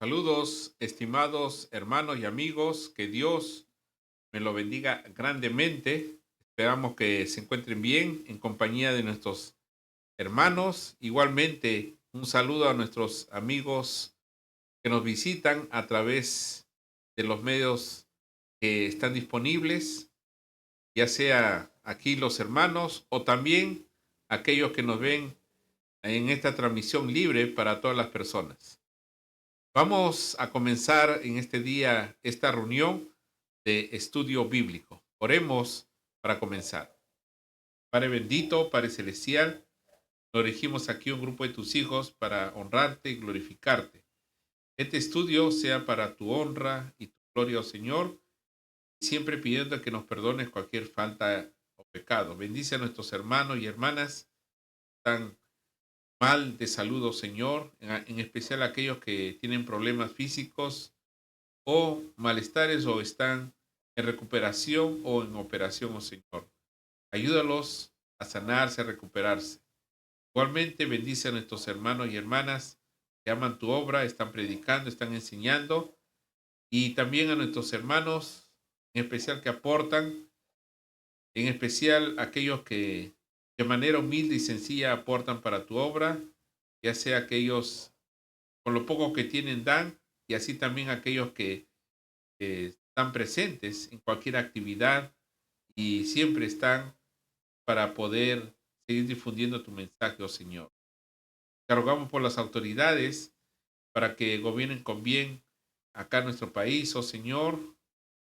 Saludos, estimados hermanos y amigos, que Dios me lo bendiga grandemente. Esperamos que se encuentren bien en compañía de nuestros hermanos. Igualmente, un saludo a nuestros amigos que nos visitan a través de los medios que están disponibles, ya sea aquí los hermanos o también aquellos que nos ven en esta transmisión libre para todas las personas. Vamos a comenzar en este día esta reunión de estudio bíblico. Oremos para comenzar. Padre bendito, Padre celestial, nos dirigimos aquí a un grupo de tus hijos para honrarte y glorificarte. Este estudio sea para tu honra y tu gloria, oh Señor, siempre pidiendo que nos perdones cualquier falta o pecado. Bendice a nuestros hermanos y hermanas que están mal de salud, oh Señor, en especial aquellos que tienen problemas físicos o malestares o están en recuperación o en operación, oh Señor. Ayúdalos a sanarse, a recuperarse. Igualmente bendice a nuestros hermanos y hermanas que aman tu obra, están predicando, están enseñando, y también a nuestros hermanos, en especial que aportan, en especial aquellos que de manera humilde y sencilla aportan para tu obra, ya sea aquellos con lo poco que tienen dan, y así también aquellos que están presentes en cualquier actividad y siempre están para poder seguir difundiendo tu mensaje, oh Señor. Te rogamos por las autoridades para que gobiernen con bien acá en nuestro país, oh Señor,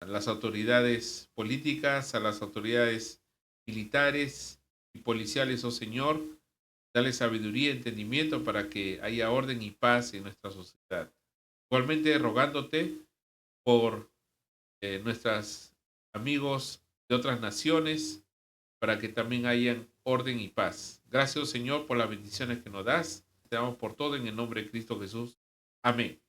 a las autoridades políticas, a las autoridades militares y policiales, oh Señor. Dale sabiduría y entendimiento para que haya orden y paz en nuestra sociedad. Igualmente rogándote por nuestros amigos de otras naciones, para que también hayan orden y paz. Gracias, Señor, por las bendiciones que nos das. Te damos por todo en el nombre de Cristo Jesús. Amén.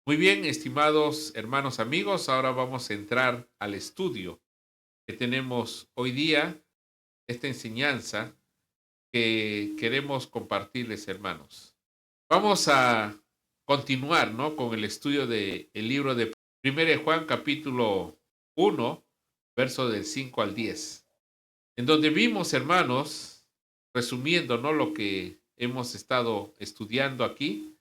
Muy bien, estimados hermanos amigos, ahora vamos a entrar al estudio que tenemos hoy día, esta enseñanza que queremos compartirles, hermanos. Vamos a continuar, ¿no?, con el estudio del libro de 1 Juan, capítulo 1, verso del 5 al 10. En donde vimos, hermanos, resumiendo, ¿no?, lo que hemos estado estudiando aquí,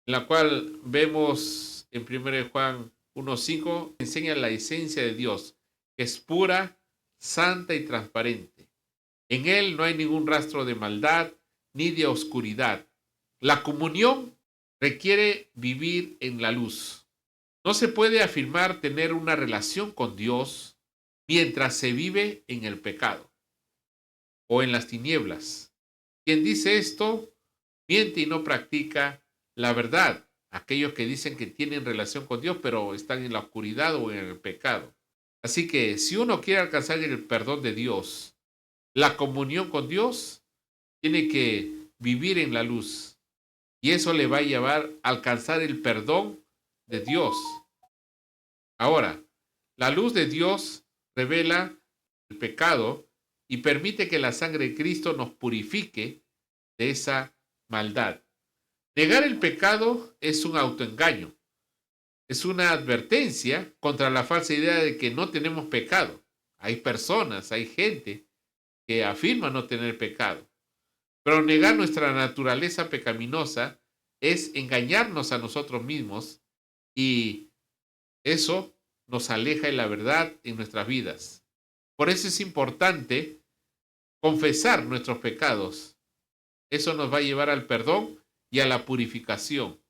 en la cual vemos en 1 Juan 1:5, enseña la esencia de Dios, que es pura, santa y transparente. En él no hay ningún rastro de maldad ni de oscuridad. La comunión requiere vivir en la luz. No se puede afirmar tener una relación con Dios mientras se vive en el pecado o en las tinieblas. Quien dice esto miente y no practica la verdad. Aquellos que dicen que tienen relación con Dios, pero están en la oscuridad o en el pecado. Así que si uno quiere alcanzar el perdón de Dios, la comunión con Dios, tiene que vivir en la luz. Y eso le va a llevar a alcanzar el perdón de Dios. Ahora, la luz de Dios revela el pecado y permite que la sangre de Cristo nos purifique de esa maldad. Negar el pecado es un autoengaño. Es una advertencia contra la falsa idea de que no tenemos pecado. Hay personas, hay gente que afirma no tener pecado. Pero negar nuestra naturaleza pecaminosa es engañarnos a nosotros mismos, y eso nos aleja de la verdad en nuestras vidas. Por eso es importante confesar nuestros pecados. Eso nos va a llevar al perdón y a la purificación.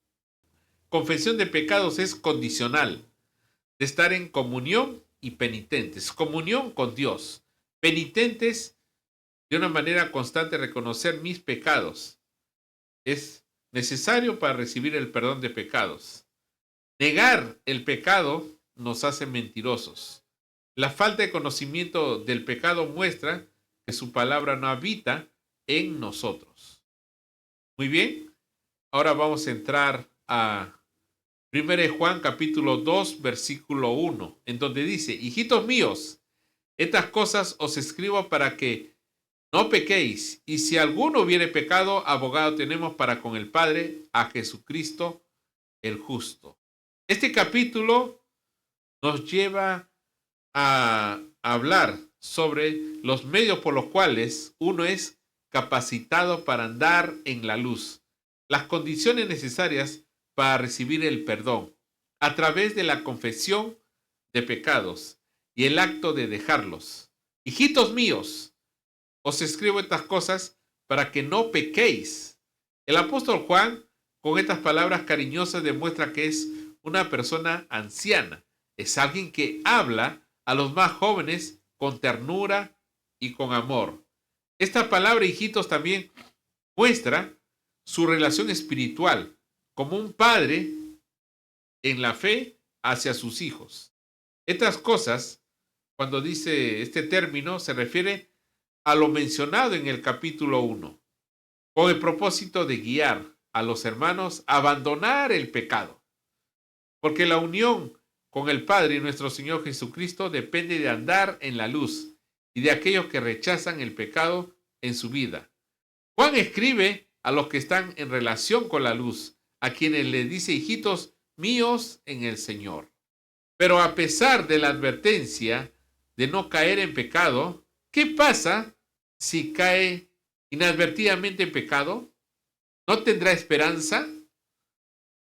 Confesión de pecados es condicional de estar en comunión y penitentes. Comunión con Dios. Penitentes de una manera constante reconocer mis pecados. Es necesario para recibir el perdón de pecados. Negar el pecado nos hace mentirosos. La falta de conocimiento del pecado muestra que su palabra no habita en nosotros. Muy bien, ahora vamos a entrar a 1 Juan capítulo 2, versículo 1, en donde dice: hijitos míos, estas cosas os escribo para que no pequéis, y si alguno hubiere pecado, abogado tenemos para con el Padre, a Jesucristo el justo. Este capítulo nos lleva a hablar sobre los medios por los cuales uno es capacitado para andar en la luz, las condiciones necesarias para recibir el perdón, a través de la confesión de pecados y el acto de dejarlos. Hijitos míos, os escribo estas cosas para que no pequéis. El apóstol Juan, con estas palabras cariñosas, demuestra que es una persona anciana. Es alguien que habla a los más jóvenes con ternura y con amor. Esta palabra, hijitos, también muestra su relación espiritual como un padre en la fe hacia sus hijos. Estas cosas, cuando dice este término, se refiere a lo mencionado en el capítulo 1, con el propósito de guiar a los hermanos a abandonar el pecado. Porque la unión con el Padre y nuestro Señor Jesucristo depende de andar en la luz y de aquellos que rechazan el pecado en su vida. Juan escribe a los que están en relación con la luz, a quienes les dice hijitos míos en el Señor. Pero a pesar de la advertencia de no caer en pecado, ¿qué pasa si cae inadvertidamente en pecado? ¿No tendrá esperanza?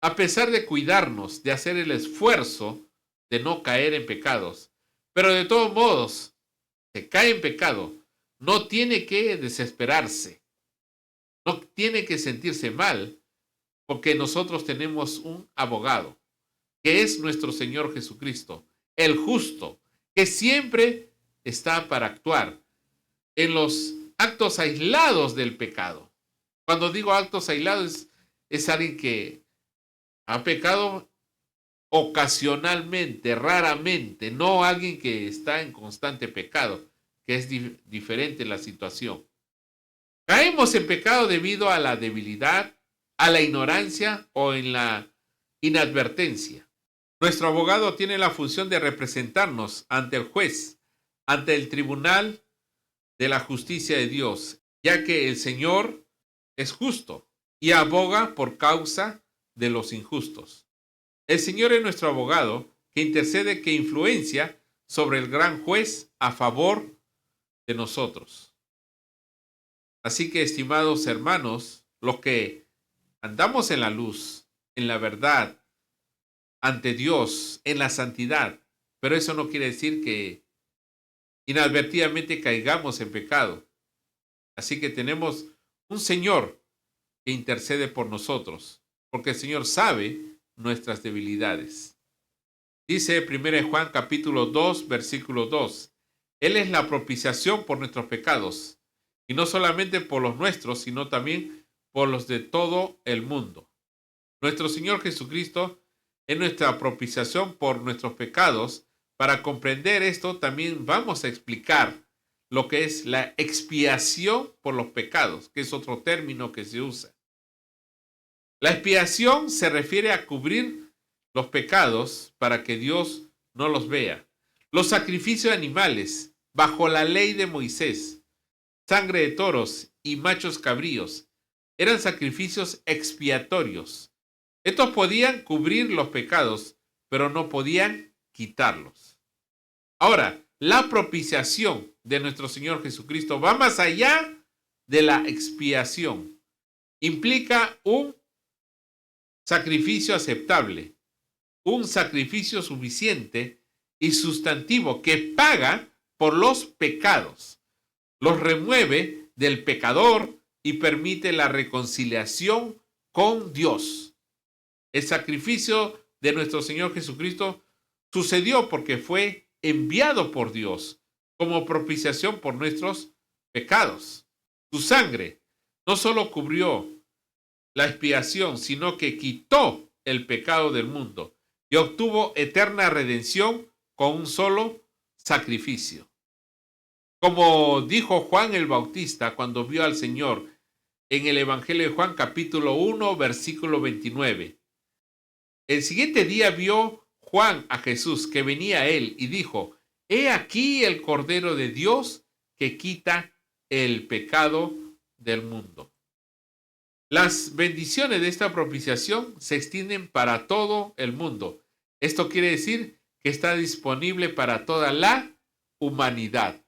A pesar de cuidarnos, de hacer el esfuerzo de no caer en pecados, pero de todos modos, se cae en pecado, no tiene que desesperarse, no tiene que sentirse mal, porque nosotros tenemos un abogado, que es nuestro Señor Jesucristo, el justo, que siempre está para actuar en los actos aislados del pecado. Cuando digo actos aislados, es alguien que ha pecado ocasionalmente, raramente, no alguien que está en constante pecado, que es diferente la situación. Caemos en pecado debido a la debilidad, a la ignorancia o en la inadvertencia. Nuestro abogado tiene la función de representarnos ante el juez, ante el tribunal de la justicia de Dios, ya que el Señor es justo y aboga por causa de los injustos. El Señor es nuestro abogado que intercede, que influencia sobre el gran juez a favor de nosotros. Así que, estimados hermanos, los que andamos en la luz, en la verdad, ante Dios, en la santidad, pero eso no quiere decir que inadvertidamente caigamos en pecado. Así que tenemos un Señor que intercede por nosotros, porque el Señor sabe nuestras debilidades. Dice 1 Juan capítulo 2, versículo 2, Él es la propiciación por nuestros pecados, y no solamente por los nuestros, sino también por los de todo el mundo. Nuestro Señor Jesucristo es nuestra propiciación por nuestros pecados. Para comprender esto, también vamos a explicar lo que es la expiación por los pecados, que es otro término que se usa. La expiación se refiere a cubrir los pecados para que Dios no los vea. Los sacrificios de animales bajo la ley de Moisés, sangre de toros y machos cabríos, eran sacrificios expiatorios. Estos podían cubrir los pecados, pero no podían quitarlos. Ahora, la propiciación de nuestro Señor Jesucristo va más allá de la expiación. Implica un sacrificio aceptable, un sacrificio suficiente y sustantivo que paga por los pecados, los remueve del pecador y permite la reconciliación con Dios. El sacrificio de nuestro Señor Jesucristo sucedió porque fue enviado por Dios como propiciación por nuestros pecados. Su sangre no solo cubrió la expiación, sino que quitó el pecado del mundo y obtuvo eterna redención con un solo sacrificio. Como dijo Juan el Bautista cuando vio al Señor en el Evangelio de Juan capítulo 1, versículo 29. El siguiente día vio Juan a Jesús que venía a él y dijo, he aquí el Cordero de Dios que quita el pecado del mundo. Las bendiciones de esta propiciación se extienden para todo el mundo. Esto quiere decir que está disponible para toda la humanidad.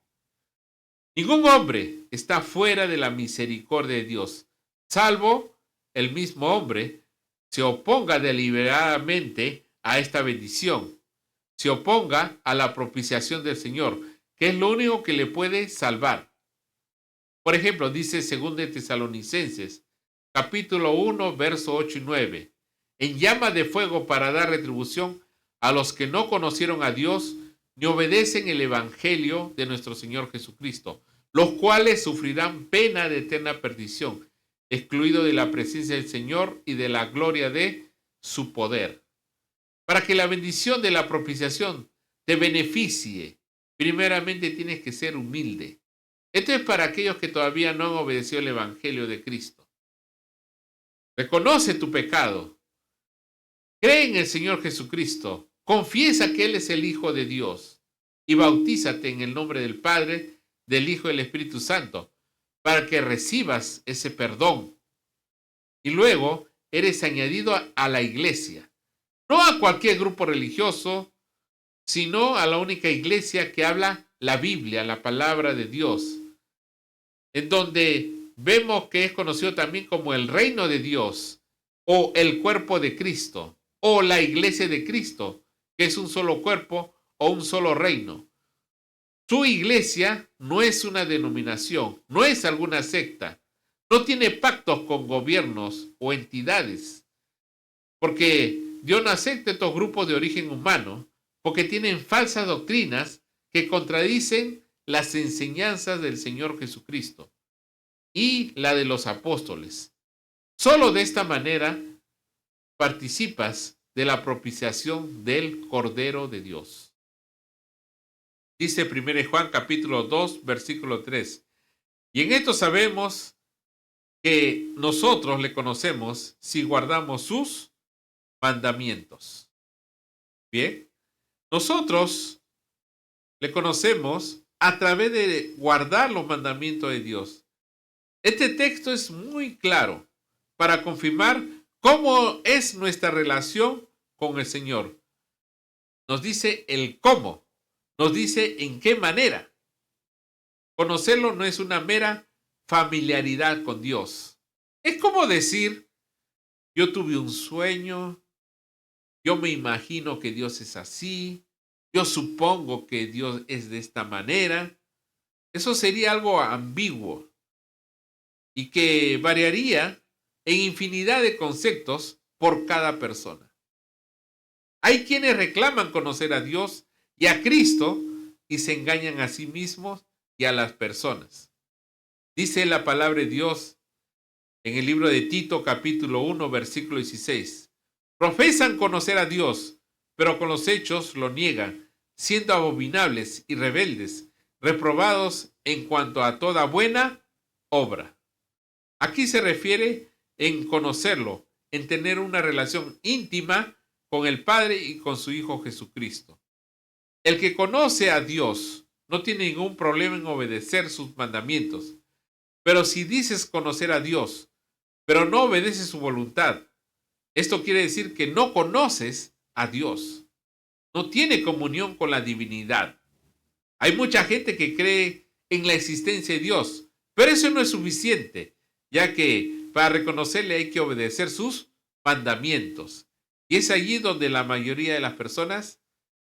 Ningún hombre está fuera de la misericordia de Dios, salvo el mismo hombre se oponga deliberadamente a esta bendición, se oponga a la propiciación del Señor, que es lo único que le puede salvar. Por ejemplo, dice 2 de Tesalonicenses, capítulo 1, verso 8 y 9, en llama de fuego para dar retribución a los que no conocieron a Dios ni obedecen el evangelio de nuestro Señor Jesucristo, los cuales sufrirán pena de eterna perdición, excluido de la presencia del Señor y de la gloria de su poder. Para que la bendición de la propiciación te beneficie, primeramente tienes que ser humilde. Esto es para aquellos que todavía no han obedecido el evangelio de Cristo. Reconoce tu pecado. Cree en el Señor Jesucristo. Confiesa que Él es el Hijo de Dios. Y bautízate en el nombre del Padre, del Hijo y del Espíritu Santo, para que recibas ese perdón. Y luego eres añadido a la iglesia. No a cualquier grupo religioso, sino a la única iglesia que habla la Biblia, la palabra de Dios, en donde vemos que es conocido también como el reino de Dios, o el cuerpo de Cristo, o la iglesia de Cristo, que es un solo cuerpo o un solo reino. Su iglesia no es una denominación, no es alguna secta, no tiene pactos con gobiernos o entidades, porque Dios no acepta estos grupos de origen humano, porque tienen falsas doctrinas que contradicen las enseñanzas del Señor Jesucristo y la de los apóstoles. Solo de esta manera participas de la propiciación del Cordero de Dios. Dice 1 Juan capítulo 2, versículo 3. Y en esto sabemos que nosotros le conocemos si guardamos sus mandamientos. Bien, nosotros le conocemos a través de guardar los mandamientos de Dios. Este texto es muy claro para confirmar cómo es nuestra relación con el Señor. Nos dice el cómo, nos dice en qué manera. Conocerlo no es una mera familiaridad con Dios. Es como decir, yo tuve un sueño, yo me imagino que Dios es así, yo supongo que Dios es de esta manera. Eso sería algo ambiguo y que variaría en infinidad de conceptos por cada persona. Hay quienes reclaman conocer a Dios y a Cristo y se engañan a sí mismos y a las personas. Dice la palabra de Dios en el libro de Tito capítulo 1 versículo 16. Profesan conocer a Dios, pero con los hechos lo niegan, siendo abominables y rebeldes, reprobados en cuanto a toda buena obra. Aquí se refiere en conocerlo, en tener una relación íntima con el Padre y con su Hijo Jesucristo. El que conoce a Dios no tiene ningún problema en obedecer sus mandamientos. Pero si dices conocer a Dios, pero no obedeces su voluntad, esto quiere decir que no conoces a Dios. No tiene comunión con la divinidad. Hay mucha gente que cree en la existencia de Dios, pero eso no es suficiente, ya que para reconocerle hay que obedecer sus mandamientos. Y es allí donde la mayoría de las personas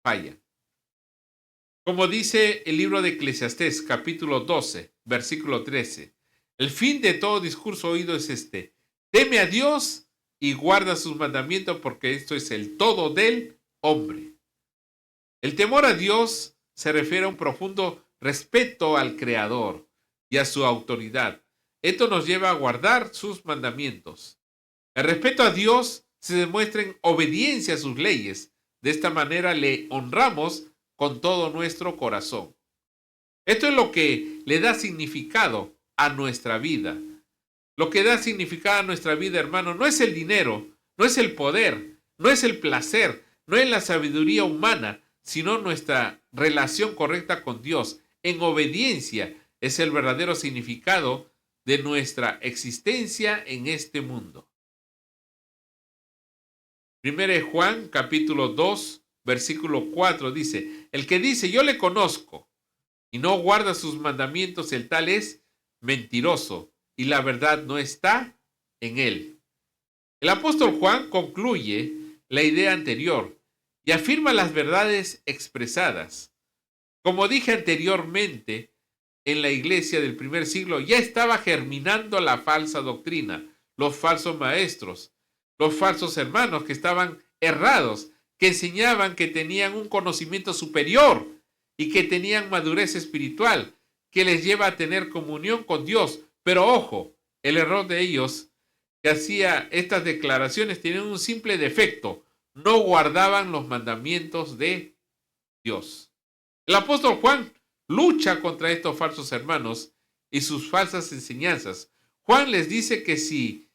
fallan. Como dice el libro de Eclesiastés, capítulo 12, versículo 13, el fin de todo discurso oído es este: teme a Dios y guarda sus mandamientos, porque esto es el todo del hombre. El temor a Dios se refiere a un profundo respeto al Creador y a su autoridad. Esto nos lleva a guardar sus mandamientos. El respeto a Dios se demuestra en obediencia a sus leyes. De esta manera le honramos con todo nuestro corazón. Esto es lo que le da significado a nuestra vida. Lo que da significado a nuestra vida, hermano, no es el dinero, no es el poder, no es el placer, no es la sabiduría humana, sino nuestra relación correcta con Dios. En obediencia es el verdadero significado de nuestra existencia en este mundo. 1 Juan capítulo 2, versículo 4 dice, el que dice yo le conozco y no guarda sus mandamientos, el tal es mentiroso y la verdad no está en él. El apóstol Juan concluye la idea anterior y afirma las verdades expresadas. Como dije anteriormente, en la iglesia del primer siglo ya estaba germinando la falsa doctrina, los falsos maestros, los falsos hermanos que estaban errados, que enseñaban que tenían un conocimiento superior y que tenían madurez espiritual, que les lleva a tener comunión con Dios. Pero ojo, el error de ellos que hacía estas declaraciones tenían un simple defecto: no guardaban los mandamientos de Dios. El apóstol Juan lucha contra estos falsos hermanos y sus falsas enseñanzas. Juan les dice que si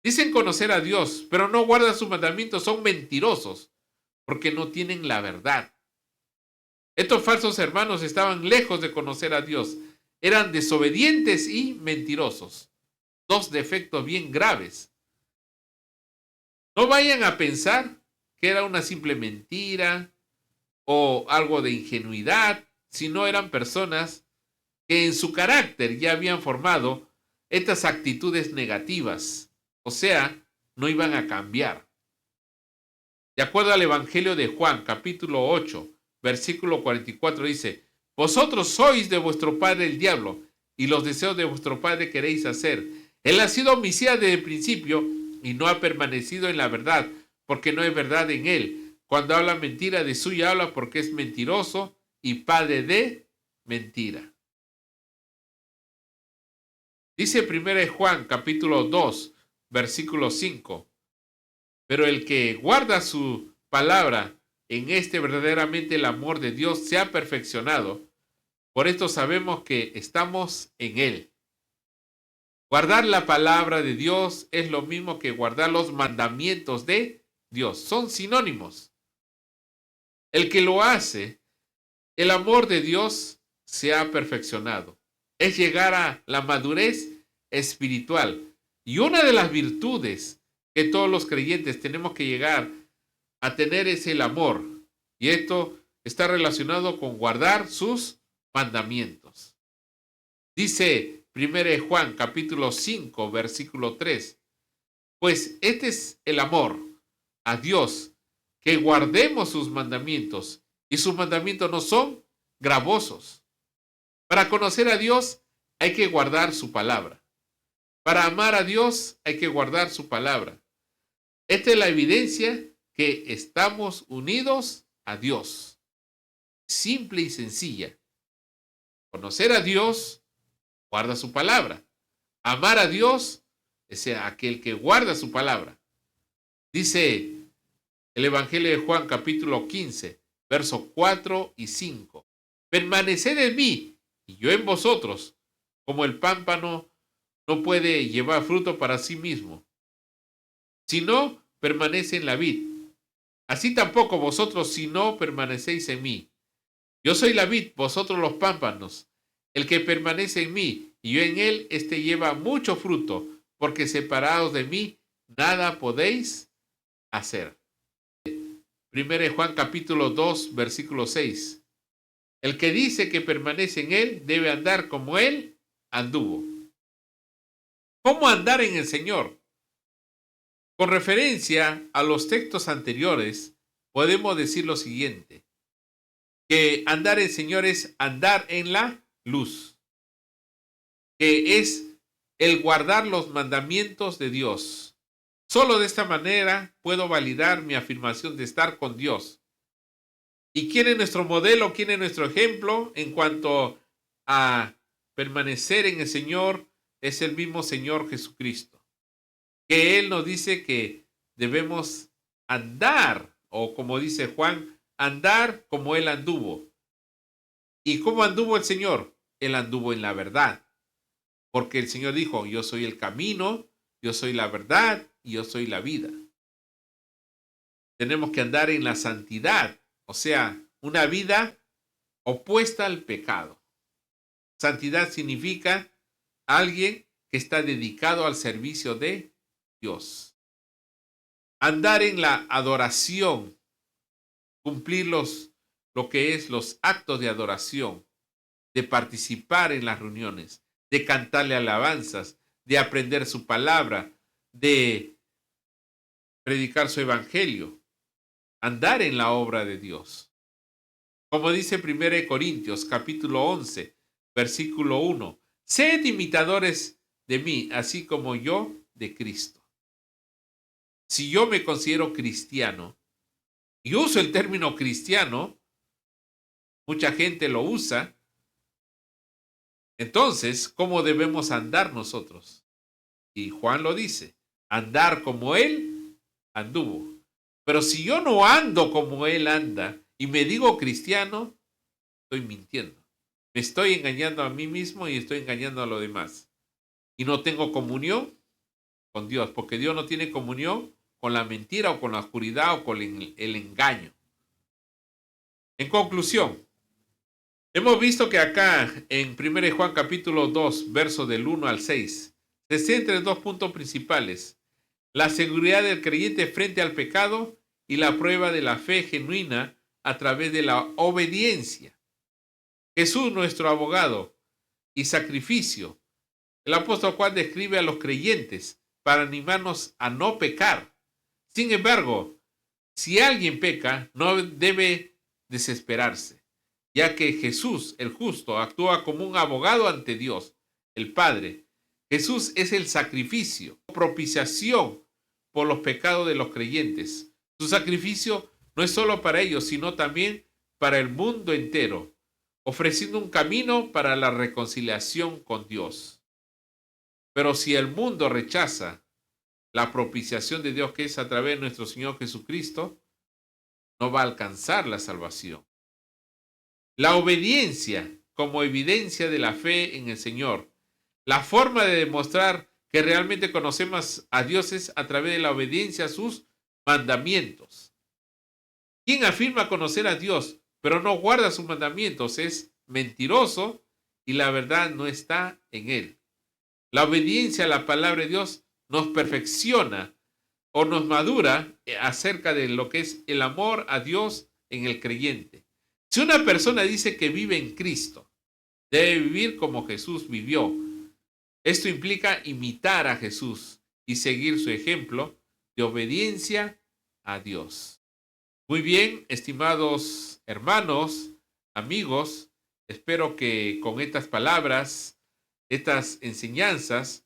dicen conocer a Dios, pero no guardan sus mandamientos, son mentirosos, porque no tienen la verdad. Estos falsos hermanos estaban lejos de conocer a Dios. Eran desobedientes y mentirosos. Dos defectos bien graves. No vayan a pensar que era una simple mentira o algo de ingenuidad, sino eran personas que en su carácter ya habían formado estas actitudes negativas. O sea, no iban a cambiar. De acuerdo al Evangelio de Juan, capítulo 8, versículo 44, dice, vosotros sois de vuestro padre el diablo, y los deseos de vuestro padre queréis hacer. Él ha sido homicida desde el principio y no ha permanecido en la verdad, porque no hay verdad en él. Cuando habla mentira, de suyo habla porque es mentiroso y padre de mentira. Dice 1 Juan capítulo 2, versículo 5. Pero el que guarda su palabra, en este verdaderamente el amor de Dios se ha perfeccionado. Por esto sabemos que estamos en él. Guardar la palabra de Dios es lo mismo que guardar los mandamientos de Dios. Son sinónimos. El que lo hace, el amor de Dios se ha perfeccionado. Es llegar a la madurez espiritual. Y una de las virtudes que todos los creyentes tenemos que llegar a tener es el amor. Y esto está relacionado con guardar sus mandamientos. Dice 1 Juan capítulo 5, versículo 3. Pues este es el amor a Dios, que guardemos sus mandamientos. Y sus mandamientos no son gravosos. Para conocer a Dios hay que guardar su palabra. Para amar a Dios hay que guardar su palabra. Esta es la evidencia que estamos unidos a Dios. Simple y sencilla. Conocer a Dios, guarda su palabra. Amar a Dios es aquel que guarda su palabra. Dice el Evangelio de Juan capítulo 15, versos 4 y 5. Permaneced en mí y yo en vosotros, como el pámpano no puede llevar fruto para sí mismo, si no permanece en la vid. Así tampoco vosotros si no permanecéis en mí. Yo soy la vid, vosotros los pámpanos. El que permanece en mí y yo en él, éste lleva mucho fruto, porque separados de mí nada podéis hacer. 1 Juan capítulo 2, versículo 6. El que dice que permanece en él debe andar como él anduvo. ¿Cómo andar en el Señor? Con referencia a los textos anteriores, podemos decir lo siguiente: que andar en el Señor es andar en la luz, que es el guardar los mandamientos de Dios. Solo de esta manera puedo validar mi afirmación de estar con Dios. ¿Y quién es nuestro modelo? ¿Quién es nuestro ejemplo en cuanto a permanecer en el Señor? Es el mismo Señor Jesucristo, que Él nos dice que debemos andar, o como dice Juan, andar como Él anduvo. ¿Y cómo anduvo el Señor? Él anduvo en la verdad, porque el Señor dijo, yo soy el camino, yo soy la verdad y yo soy la vida. Tenemos que andar en la santidad, o sea, una vida opuesta al pecado. Santidad significa alguien que que está dedicado al servicio de Dios. Andar en la adoración, cumplir lo que es los actos de adoración, de participar en las reuniones, de cantarle alabanzas, de aprender su palabra, de predicar su evangelio, andar en la obra de Dios. Como dice 1 Corintios capítulo 11, versículo 1, sed imitadores de mí, así como yo de Cristo. Si yo me considero cristiano, y uso el término cristiano, mucha gente lo usa, entonces, ¿cómo debemos andar nosotros? Y Juan lo dice, andar como Él anduvo. Pero si yo no ando como Él anda y me digo cristiano, estoy mintiendo. Me estoy engañando a mí mismo y estoy engañando a los demás. Y no tengo comunión con Dios, porque Dios no tiene comunión con la mentira o con la oscuridad o con el engaño. En conclusión, hemos visto que acá en 1 Juan capítulo 2, versos del 1 al 6, se centra en dos puntos principales: la seguridad del creyente frente al pecado y la prueba de la fe genuina a través de la obediencia. Jesús, nuestro abogado y sacrificio. El apóstol Juan describe a los creyentes para animarnos a no pecar. Sin embargo, si alguien peca, no debe desesperarse, ya que Jesús, el justo, actúa como un abogado ante Dios, el Padre. Jesús es el sacrificio, propiciación por los pecados de los creyentes. Su sacrificio no es solo para ellos, sino también para el mundo entero, ofreciendo un camino para la reconciliación con Dios. Pero si el mundo rechaza la propiciación de Dios, que es a través de nuestro Señor Jesucristo, no va a alcanzar la salvación. La obediencia como evidencia de la fe en el Señor. La forma de demostrar que realmente conocemos a Dios es a través de la obediencia a sus mandamientos. Quien afirma conocer a Dios, pero no guarda sus mandamientos, es mentiroso y la verdad no está en él. La obediencia a la palabra de Dios nos perfecciona o nos madura acerca de lo que es el amor a Dios en el creyente. Si una persona dice que vive en Cristo, debe vivir como Jesús vivió. Esto implica imitar a Jesús y seguir su ejemplo de obediencia a Dios. Muy bien, estimados hermanos, amigos, espero que con estas palabras, estas enseñanzas,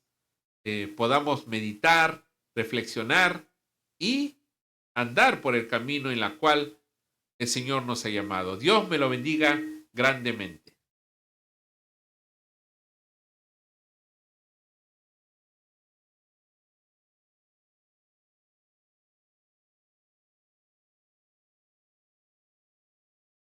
podamos meditar, reflexionar y andar por el camino en la cual el Señor nos ha llamado. Dios me lo bendiga grandemente.